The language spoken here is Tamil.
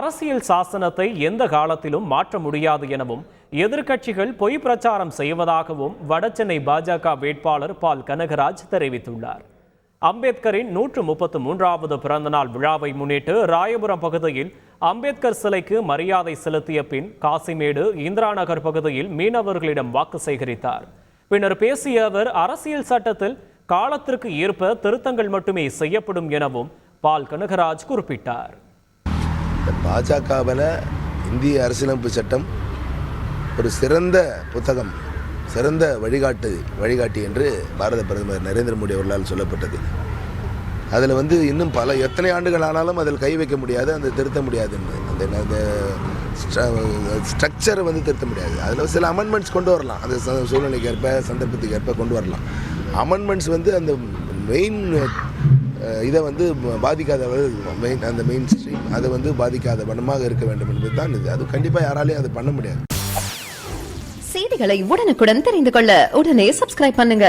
அரசியல் சாசனத்தை எந்த காலத்திலும் மாற்ற முடியாது எனவும் எதிர்க்கட்சிகள் பொய் பிரச்சாரம் செய்வதாகவும் வடசென்னை பாஜக வேட்பாளர் பால் கனகராஜ் தெரிவித்துள்ளார். அம்பேத்கரின் 133வது பிறந்தநாள் விழாவை முன்னிட்டு ராயபுரம் பகுதியில் அம்பேத்கர் சிலைக்கு மரியாதை செலுத்திய பின் காசிமேடு இந்திரா நகர் பகுதியில் மீனவர்களிடம் வாக்கு சேகரித்தார். பின்னர் பேசிய அவர் அரசியல் சட்டத்தில் காலத்திற்கு ஏற்ப திருத்தங்கள் மட்டுமே செய்யப்படும் எனவும் பால் கனகராஜ் குறிப்பிட்டார். பாஜகவில் இந்திய அரசியலமைப்பு சட்டம் ஒரு சிறந்த புத்தகம், சிறந்த வழிகாட்டி என்று பாரத பிரதமர் நரேந்திர மோடி அவர்களால் சொல்லப்பட்டது. அதில் இன்னும் எத்தனை ஆண்டுகள் ஆனாலும் அதில் கை வைக்க முடியாது, அந்த திருத்த முடியாதுன்னு அந்த ஸ்ட்ரக்சரை திருத்த முடியாது. அதில் சில அமெண்ட்மெண்ட்ஸ் கொண்டு வரலாம், அந்த சூழ்நிலைக்கு ஏற்ப சந்தர்ப்பத்துக்கு ஏற்ப கொண்டு வரலாம். அமெண்ட்மெண்ட்ஸ் அந்த மெயின் இதை பாதிக்காத அந்த மெயின் ஸ்ட்ரீம் அதை பாதிக்காத வண்ணமாக இருக்க வேண்டும் என்பது தான் இது. அது கண்டிப்பாக யாராலையும் அது பண்ண முடியாது. செய்திகளை உடனுக்குடன் தெரிந்து கொள்ள உடனே சப்ஸ்கிரைப் பண்ணுங்க.